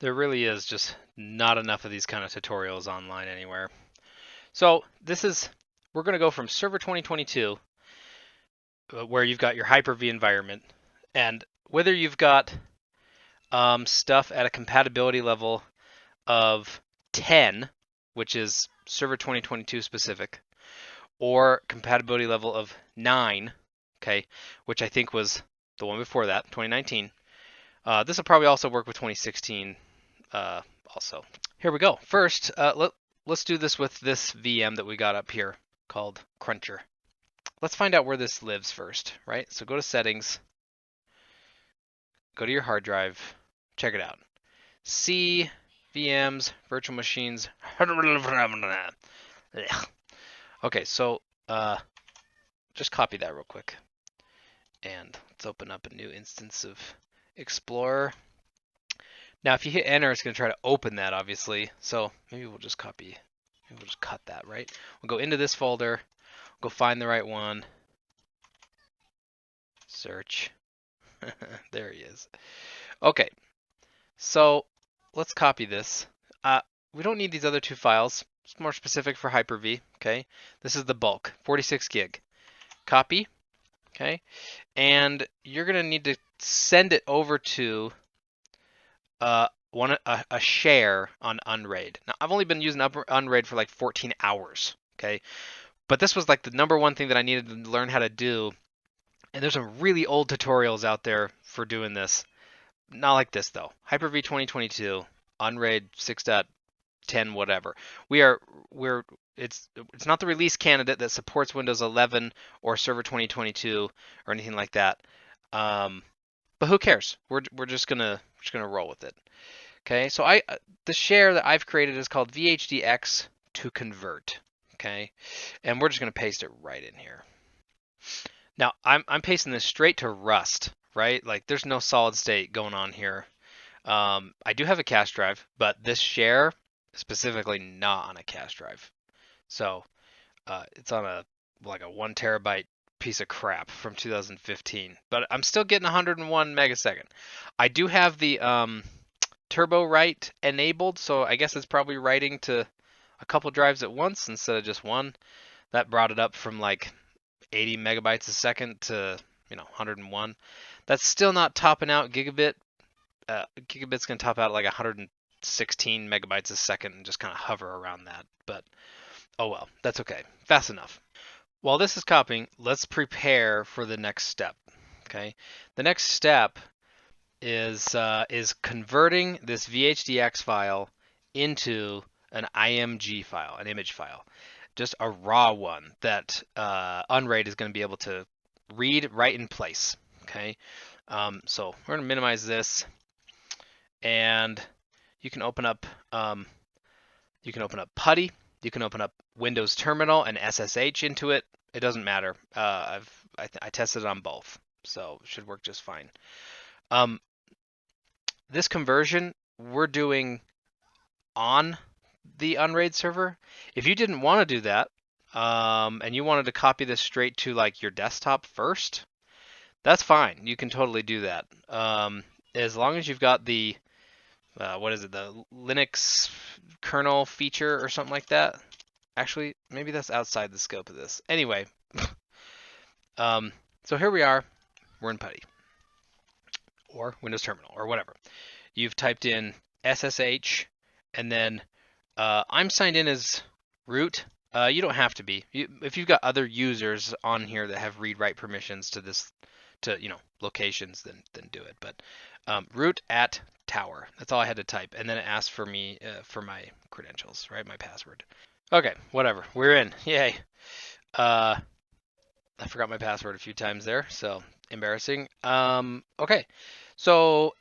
There really is just not enough of these kind of tutorials online anywhere. So we're going to go from Server 2022, where you've got your Hyper-V environment, and whether you've got stuff at a compatibility level of 10, which is Server 2022 specific, or compatibility level of 9, okay, which I think was the one before that, 2019. This will probably also work with 2016 also. Here we go. First, let's do this with this VM that we got up here called Cruncher. Let's find out where this lives first, right? So go to settings, go to your hard drive, check it out. C, VMs, virtual machines. Okay, so just copy that real quick. And let's open up a new instance of Explorer. Now, if you hit enter, it's going to try to open that, obviously. So maybe we'll just cut that, right? We'll go into this folder, go find the right one, search. There he is. Okay, so let's copy this. We don't need these other two files. It's more specific for Hyper-V, okay? This is the bulk, 46 gig. Copy, okay? And you're going to need to send it over to a share on UnRAID. Now, I've only been using UnRAID for like 14 hours, okay? But this was like the number one thing that I needed to learn how to do. And there's some really old tutorials out there for doing this. Not like this though. Hyper-V 2022, UnRAID 6.10 whatever. It's not the release candidate that supports Windows 11 or Server 2022 or anything like that. But who cares? We're just gonna roll with it. Okay, so the share that I've created is called VHDX to convert. Okay, and we're just gonna paste it right in here. Now I'm pasting this straight to Rust, right? Like there's no solid state going on here. I do have a cache drive, but this share is specifically not on a cache drive. So it's on a 1 terabyte piece of crap from 2015, but I'm still getting 101 megasecond. I do have the turbo write enabled, so I guess it's probably writing to a couple drives at once instead of just one. That brought it up from like 80 megabytes a second to 101. That's still not topping out gigabit. Gigabit's gonna top out at like 116 megabytes a second and just kind of hover around that. But oh well, that's okay. Fast enough. While this is copying, let's prepare for the next step. Okay, the next step is converting this VHDX file into an IMG file, an image file, just a raw one that UnRAID is going to be able to read right in place. Okay, so we're going to minimize this, and you can open up PuTTY, you can open up Windows Terminal and SSH into it. It doesn't matter. I tested it on both, so it should work just fine. This conversion we're doing on the UnRAID server. If you didn't want to do that, and you wanted to copy this straight to like your desktop first, that's fine. You can totally do that. As long as you've got the the Linux kernel feature or something like that. Actually, maybe that's outside the scope of this. Anyway, so here we are. We're in PuTTY or Windows Terminal or whatever. You've typed in SSH, and then I'm signed in as root. You don't have to be. If you've got other users on here that have read-write permissions to this, locations, then do it. But root at tower. That's all I had to type, and then it asked for me for my credentials, right? My password. Okay, whatever. We're in. Yay. I forgot my password a few times there, so embarrassing. Okay. So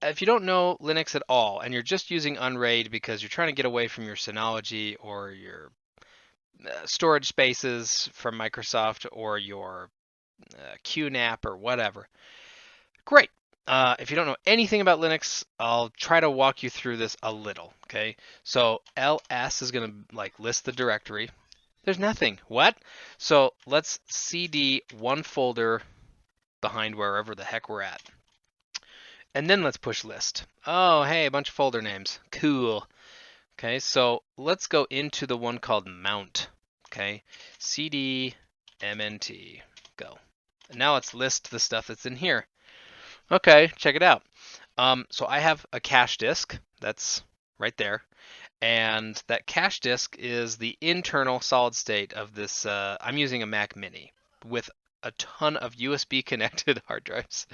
if you don't know Linux at all, and you're just using UnRAID because you're trying to get away from your Synology or your storage spaces from Microsoft or your QNAP or whatever, great. If you don't know anything about Linux, I'll try to walk you through this a little, okay? So ls is going to list the directory. There's nothing. What? So let's cd one folder behind wherever the heck we're at. And then let's push list. Oh, hey, a bunch of folder names. Cool. Okay, so let's go into the one called mount. Okay, cd mnt, go. And now let's list the stuff that's in here. Okay, check it out. So I have a cache disk that's right there, and that cache disk is the internal solid state of this. I'm using a Mac Mini with a ton of USB connected hard drives.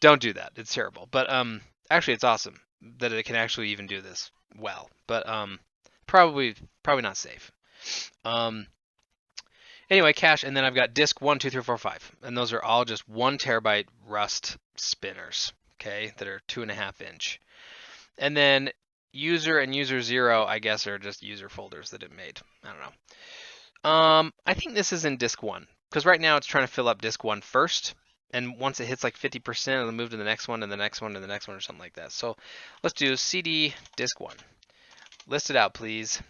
Don't do that; it's terrible. But actually, it's awesome that it can actually even do this well. But probably not safe. Anyway, cache, and then I've got disk 1, 2, 3, 4, 5, and those are all just 1 terabyte Rust spinners, okay, that are 2.5 inch. And then user and user 0, I guess, are just user folders that it made. I don't know. I think this is in disk 1, because right now it's trying to fill up disk 1 first, and once it hits like 50%, it'll move to the next one, and the next one, and the next one, or something like that. So let's do cd disk 1. List it out, please.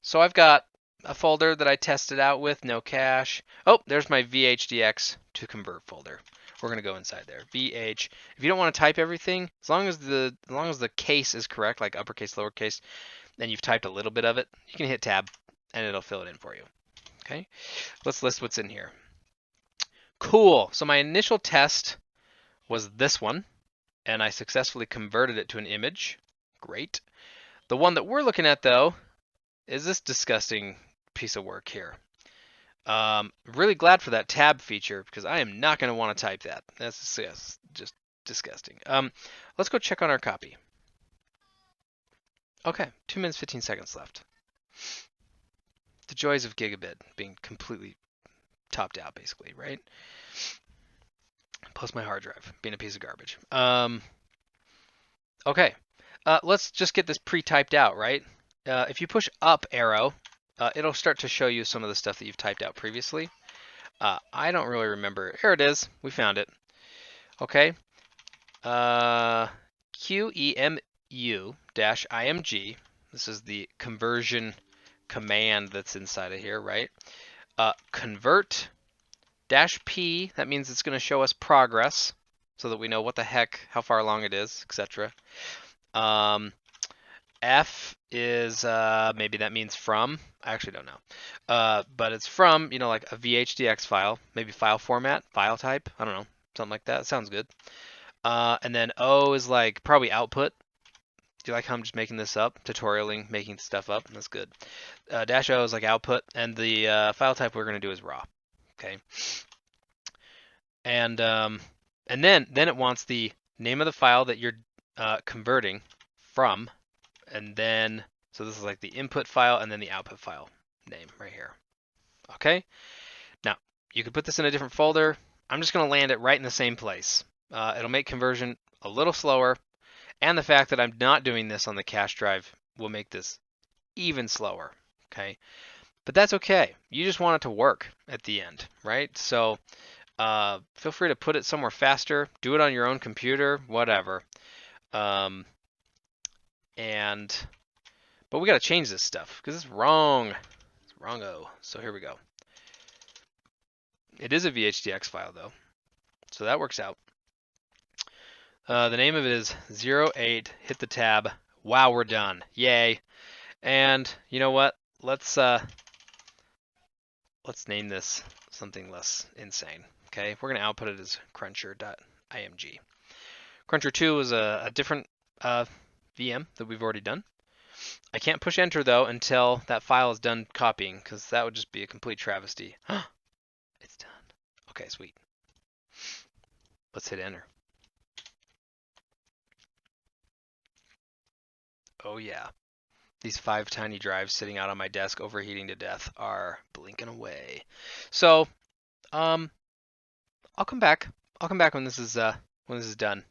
So I've got a folder that I tested out with no cache. Oh, there's my VHDX to convert folder. We're gonna go inside there. VH. If you don't want to type everything, as long as the case is correct, like uppercase, lowercase, and you've typed a little bit of it, you can hit tab and it'll fill it in for you. Okay. Let's list what's in here. Cool. So my initial test was this one, and I successfully converted it to an image. Great. The one that we're looking at though is this disgusting piece of work here. Really glad for that tab feature because I am not going to want to type that. That's just disgusting. Let's go check on our copy. Okay, 2 minutes 15 seconds left. The joys of gigabit being completely topped out, basically, right? Plus my hard drive being a piece of garbage. Okay, let's just get this pre-typed out, right? If you push up arrow, it'll start to show you some of the stuff that you've typed out previously. I don't really remember. Here it is. We found it. Okay. QEMU-IMG. This is the conversion command that's inside of here, right? Convert -P. That means it's going to show us progress so that we know what the heck, how far along it is, etc. F is maybe that means from. I actually don't know. But it's from, like a VHDX file, maybe file format, file type. I don't know, something like that. Sounds good. And then O is like probably output. Do you like how I'm just making this up? Tutorialing, making stuff up. That's good. -O is like output, and the file type we're going to do is raw. Okay. And then it wants the name of the file that you're converting from. And then, so this is like the input file and then the output file name right here. Okay. Now, you could put this in a different folder. I'm just going to land it right in the same place. It'll make conversion a little slower. And the fact that I'm not doing this on the cache drive will make this even slower. Okay. But that's okay. You just want it to work at the end, right? So feel free to put it somewhere faster. Do it on your own computer, whatever. But we got to change this stuff because it's wrong. It's wrong-o. So here we go. It is a VHDX file though, so that works out. The name of it is 08. Hit the tab. Wow, we're done. Yay! And you know what? Let's name this something less insane. Okay, we're gonna output it as cruncher.img. Cruncher 2 is a different VM that we've already done. I can't push enter though until that file is done copying because that would just be a complete travesty. It's done. Okay, sweet. Let's hit enter. Oh yeah. These 5 tiny drives sitting out on my desk overheating to death are blinking away. So, I'll come back. I'll come back when this is done.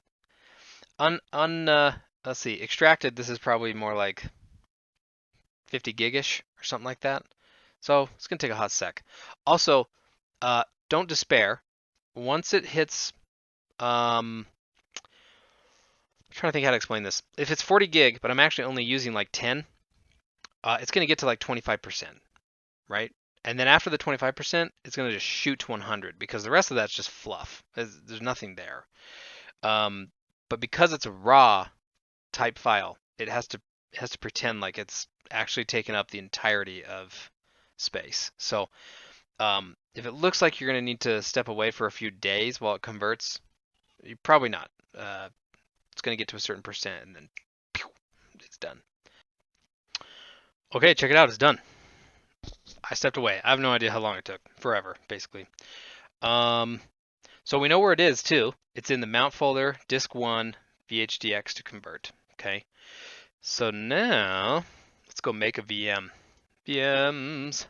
Let's see, extracted, this is probably more like 50 gigish or something like that. So it's gonna take a hot sec. Also, don't despair. Once it hits, I'm trying to think how to explain this. If it's 40 gig, but I'm actually only using like 10, it's gonna get to like 25%, right? And then after the 25%, it's gonna just shoot to 100 because the rest of that's just fluff. There's nothing there. but because it's a raw type file, it has to pretend like it's actually taken up the entirety of space. So if it looks like you're going to need to step away for a few days while it converts, you're probably not. It's going to get to a certain percent and then pew, it's done. Okay, check it out. It's done. I stepped away. I have no idea how long it took. Forever, basically. So we know where it is too. It's in the mount folder, disk 1, VHDX to convert. Okay. So now let's go make a VM. VMs.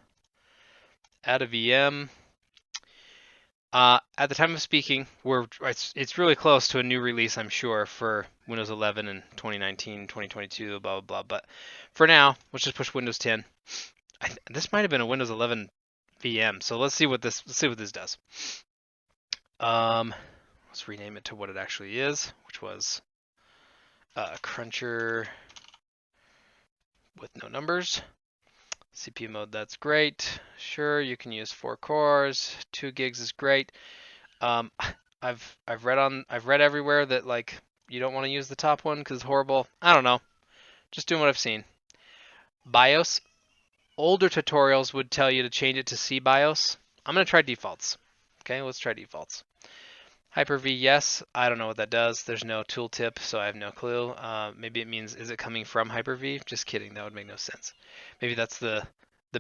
Add a VM. At the time of speaking, it's really close to a new release, I'm sure, for Windows 11 in 2019, 2022, blah, blah, blah. But for now, let's just push Windows 10. This might have been a Windows 11 VM, so let's see what this does. Let's rename it to what it actually is, which was Cruncher with no numbers. CPU mode, that's great. Sure, you can use 4 cores. 2 gigs is great. I've read everywhere that like you don't want to use the top one because it's horrible. I don't know. Just doing what I've seen. BIOS. Older tutorials would tell you to change it to C BIOS. I'm gonna try defaults. Okay, let's try defaults. Hyper-V, yes. I don't know what that does. There's no tooltip, so I have no clue. Maybe it means, is it coming from Hyper-V? Just kidding. That would make no sense. Maybe that's the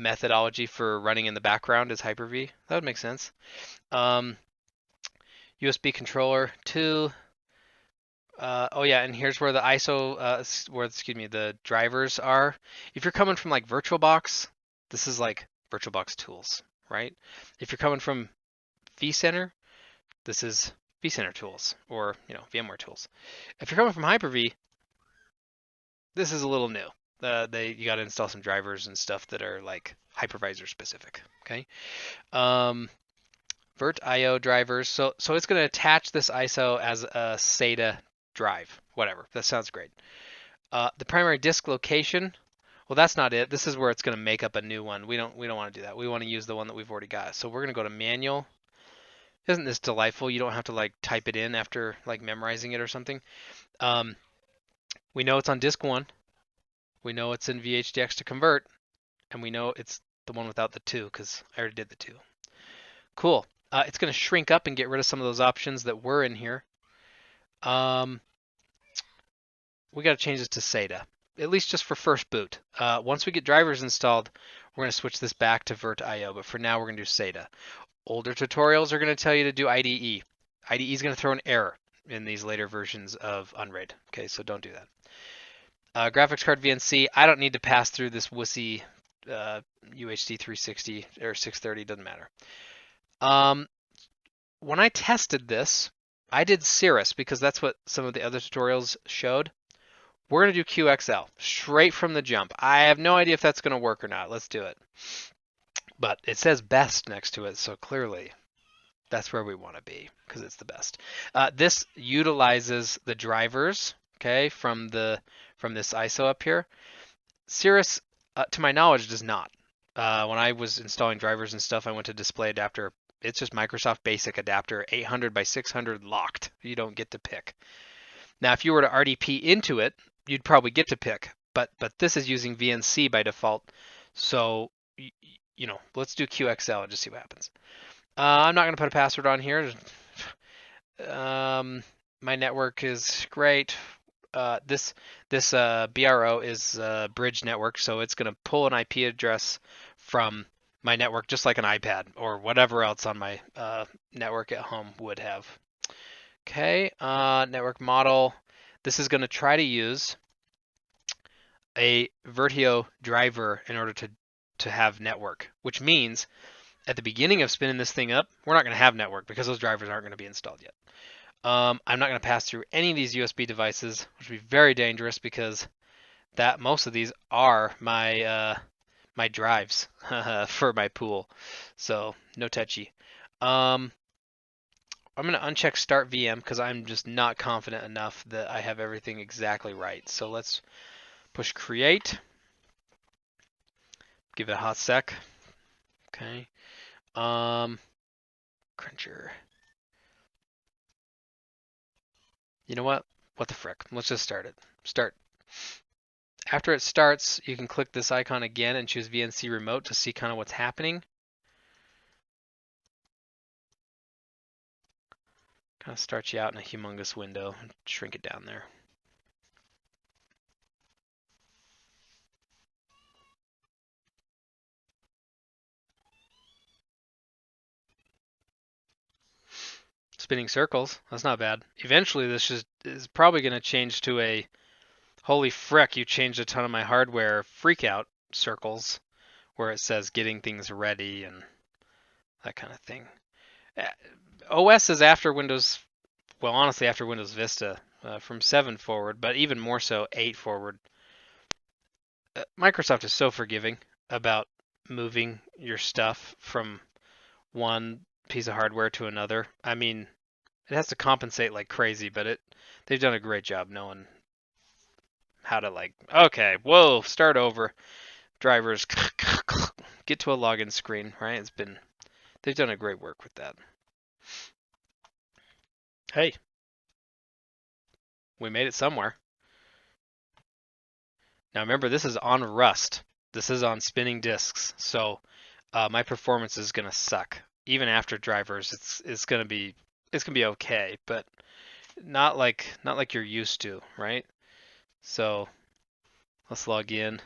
methodology for running in the background is Hyper-V. That would make sense. USB controller 2. Oh yeah, and here's where the ISO, the drivers are. If you're coming from like VirtualBox, this is like VirtualBox tools, right? If you're coming from Vcenter, this is Vcenter tools, or Vmware tools. If you're coming from Hyper-V, this is a little new. You got to install some drivers and stuff that are like hypervisor specific. Okay. Virtio drivers. So it's going to attach this ISO as a SATA drive. Whatever. That sounds great. The primary disk location. Well, that's not it. This is where it's going to make up a new one. We don't want to do that. We want to use the one that we've already got. So we're going to go to manual. Isn't this delightful? You don't have to like type it in after like memorizing it or something. We know it's on disk 1. We know it's in VHDX to convert, and we know it's the one without the 2 because I already did the 2. Cool. It's going to shrink up and get rid of some of those options that were in here. We got to change this to SATA, at least just for first boot. Once we get drivers installed, we're going to switch this back to Virtio, but for now we're going to do SATA. Older tutorials are going to tell you to do IDE. IDE is going to throw an error in these later versions of UnRAID. Okay, so don't do that. Graphics card VNC. I don't need to pass through this wussy UHD 360 or 630. Doesn't matter. When I tested this, I did Cirrus because that's what some of the other tutorials showed. We're going to do QXL straight from the jump. I have no idea if that's going to work or not. Let's do it. But it says best next to it, so clearly that's where we want to be because it's the best. This utilizes the drivers, okay, from this ISO up here. Cirrus, to my knowledge, does not. When I was installing drivers and stuff, I went to display adapter. It's just Microsoft Basic adapter, 800 by 600 locked. You don't get to pick. Now, if you were to RDP into it, you'd probably get to pick. But this is using VNC by default. So, let's do QXL and just see what happens. I'm not going to put a password on here. My network is great. This BRO is bridge network, so it's going to pull an IP address from my network just like an iPad or whatever else on my network at home would have. Okay, network model. This is going to try to use a Virtio driver in order to have network, which means at the beginning of spinning this thing up, we're not going to have network because those drivers aren't going to be installed yet. I'm not going to pass through any of these USB devices, which would be very dangerous because most of these are my my drives for my pool. So no touchy. I'm going to uncheck Start VM because I'm just not confident enough that I have everything exactly right. So let's push Create. Give it a hot sec. Okay. Cruncher. You know what? What the frick? Let's just start it. Start. After it starts, you can click this icon again and choose VNC Remote to see kind of what's happening. Kind of starts you out in a humongous window and shrink it down there. Spinning circles, that's not bad. Eventually this is probably going to change to a holy frick, you changed a ton of my hardware freakout circles where it says getting things ready and that kind of thing. OS is after Windows, well, honestly, after Windows Vista, from 7 forward, but even more so 8 forward. Microsoft is so forgiving about moving your stuff from one piece of hardware to another. I mean, it has to compensate like crazy, but they've done a great job knowing how to like, okay, whoa, start over. Drivers get to a login screen, right? They've done a great work with that. Hey, we made it somewhere. Now remember, this is on Rust. This is on spinning disks, so my performance is gonna suck. Even after drivers, it's gonna be okay, but not like you're used to, right? So let's log in.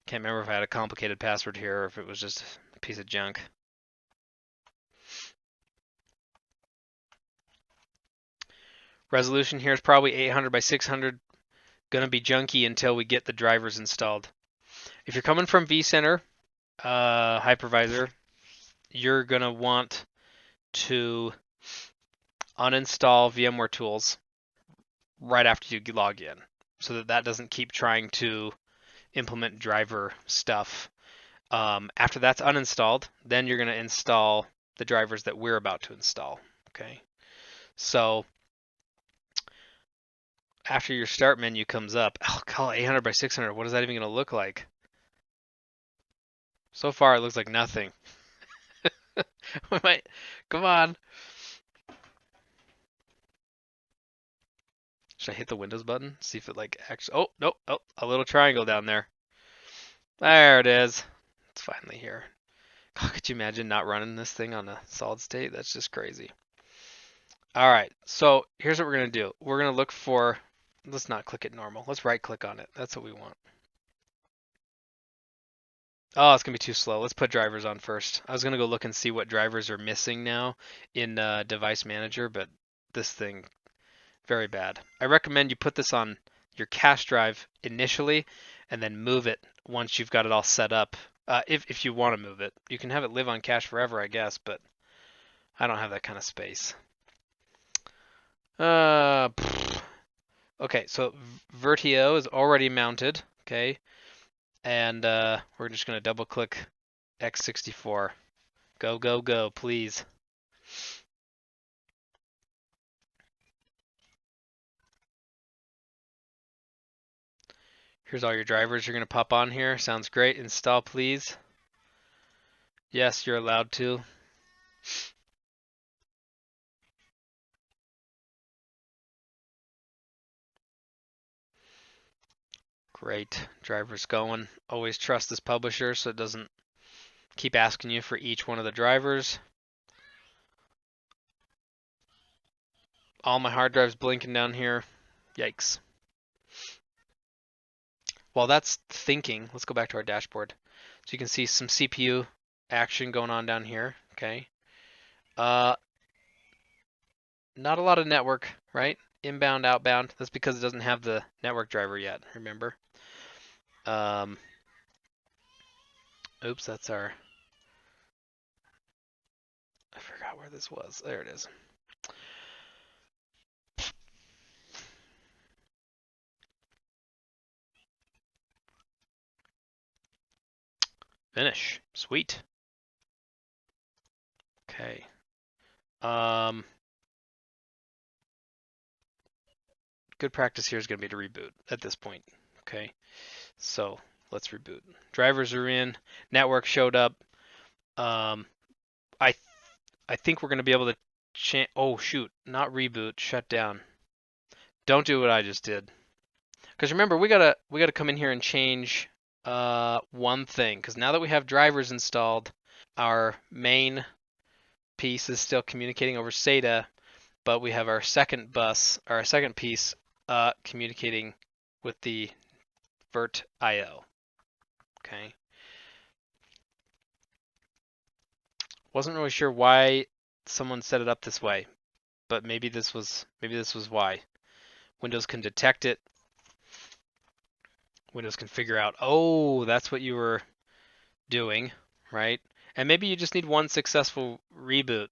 Can't remember if I had a complicated password here or if it was just a piece of junk. Resolution here is probably 800 by 600. Gonna be junky until we get the drivers installed. If you're coming from Vcenter hypervisor, you're gonna want to uninstall Vmware tools right after you log in, so that doesn't keep trying to implement driver stuff. After that's uninstalled, then you're gonna install the drivers that we're about to install. Okay, so after your start menu comes up, I'll call it 800 by 600. What is that even going to look like? So far, it looks like nothing. Come on. Should I hit the Windows button? See if it like actually. Oh, nope. Oh, a little triangle down there. There it is. It's finally here. God, could you imagine not running this thing on a solid state? That's just crazy. All right. So here's what we're going to do. We're going to look for. Let's not click it normal. Let's right click on it. That's what we want. Oh, it's gonna be too slow. Let's put drivers on first. I was gonna go look and see what drivers are missing now in Device Manager, but this thing, very bad. I recommend you put this on your cache drive initially, and then move it once you've got it all set up. If you want to move it, you can have it live on cache forever, I guess, but I don't have that kind of space. Okay, so Virtio is already mounted. Okay, and we're just gonna double click X64. Go, go, go, please. Here's all your drivers you're going to pop on here. Sounds great. Install, please. Yes, you're allowed to. Great. Drivers going. Always trust this publisher so it doesn't keep asking you for each one of the drivers. All my hard drives blinking down here. Yikes. While that's thinking, let's go back to our dashboard. So you can see some CPU action going on down here. Okay. Not a lot of network, right? Inbound, outbound. That's because it doesn't have the network driver yet, remember? Oops, that's our... I forgot where this was. There it is. Finish. Sweet. Okay. Good practice here is going to be to reboot at this point. Okay. So let's reboot. Drivers are in. Network showed up. I think we're going to be able to oh shoot, not reboot, shut down. Don't do what I just did. Because remember, we gotta come in here and change one thing. Because now that we have drivers installed, our main piece is still communicating over SATA, but we have our second bus, or our second piece, communicating with the Virtio. Okay. Wasn't really sure why someone set it up this way, but maybe this was why. Windows can detect it. Windows can figure out, oh, that's what you were doing, right? And maybe you just need one successful reboot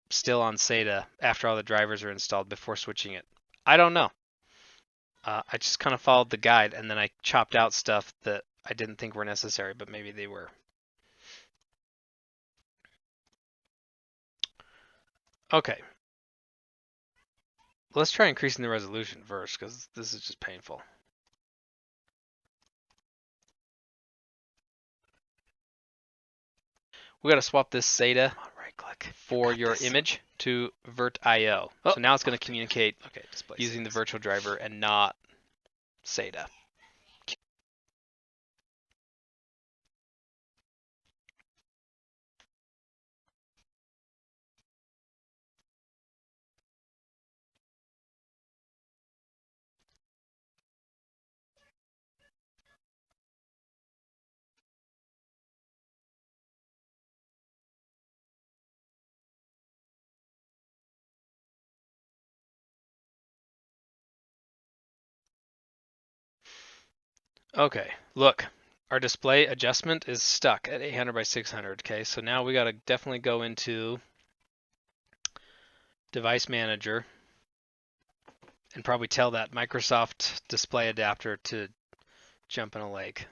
still on SATA after all the drivers are installed before switching it. I don't know. I just kind of followed the guide and then I chopped out stuff that I didn't think were necessary, but maybe they were. Okay. Let's try increasing the resolution first because this is just painful. We got to swap this SATA right-click for your image to Virtio. So now it's going to communicate using the virtual driver and not SATA. Okay, look, our display adjustment is stuck at 800 by 600. Okay, so now we got to definitely go into Device Manager and probably tell that Microsoft display adapter to jump in a lake.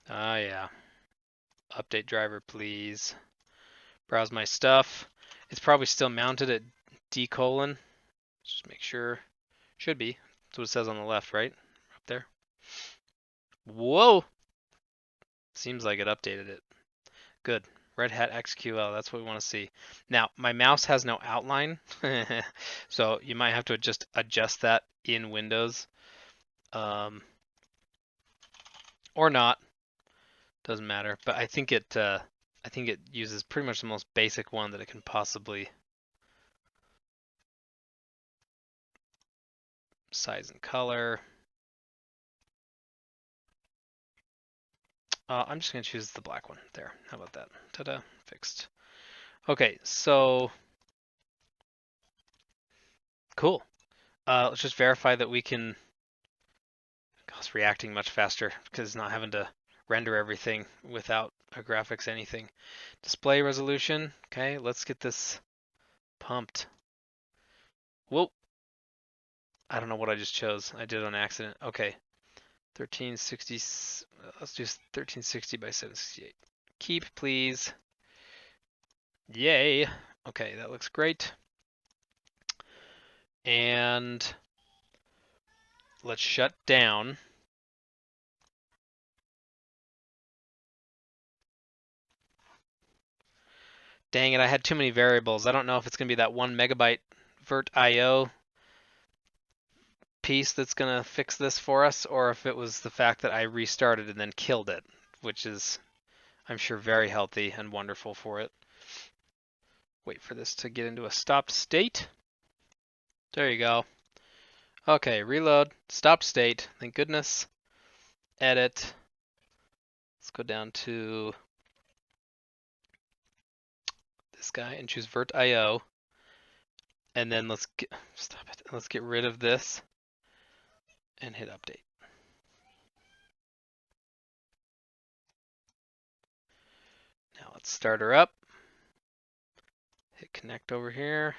Ah, yeah. Update driver, please. Browse my stuff. It's probably still mounted at D:. Just make sure. Should be. That's what it says on the left, right? Up there. Whoa! Seems like it updated it. Good. Red Hat XQL, that's what we want to see. Now, my mouse has no outline, so you might have to just adjust that in Windows. Or not. Doesn't matter. But I think it uses pretty much the most basic one that it can possibly. Size and color. I'm just going to choose the black one. There. How about that? Ta-da. Fixed. Okay, so cool. Let's just verify that we can. It's reacting much faster because it's not having to render everything without a graphics anything. Display resolution. Okay, let's get this pumped. Whoa. I don't know what I just chose. I did it on accident. Okay. 1360. Let's do 1360 by 768. Keep, please. Yay. Okay, that looks great. And let's shut down. Dang it, I had too many variables. I don't know if it's going to be that 1 megabyte Virtio piece that's going to fix this for us, or if it was the fact that I restarted and then killed it, which is, I'm sure, very healthy and wonderful for it. Wait for this to get into a stopped state. There you go. Okay, reload, stopped state, thank goodness. Edit. Let's go down to this guy and choose Virtio. And then let's get rid of this and hit update. Now let's start her up. Hit connect over here.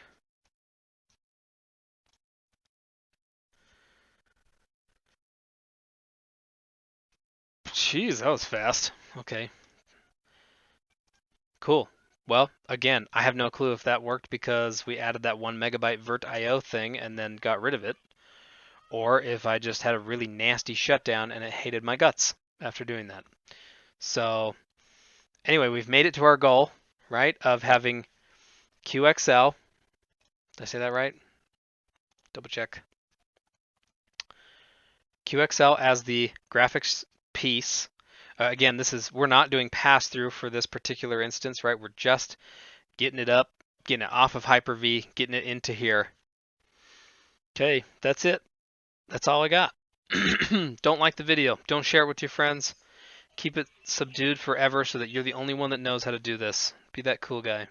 Jeez, that was fast. Okay. Cool. Well, again, I have no clue if that worked because we added that 1 megabyte Virtio thing and then got rid of it, or if I just had a really nasty shutdown and it hated my guts after doing that. So anyway, we've made it to our goal, right, of having QXL. Did I say that right? Double check. QXL as the graphics piece. Again, we're not doing pass-through for this particular instance, right? We're just getting it up, getting it off of Hyper-V, getting it into here. Okay, that's it. That's all I got. Don't like the video. Don't share it with your friends. Keep it subdued forever so that you're the only one that knows how to do this. Be that cool guy.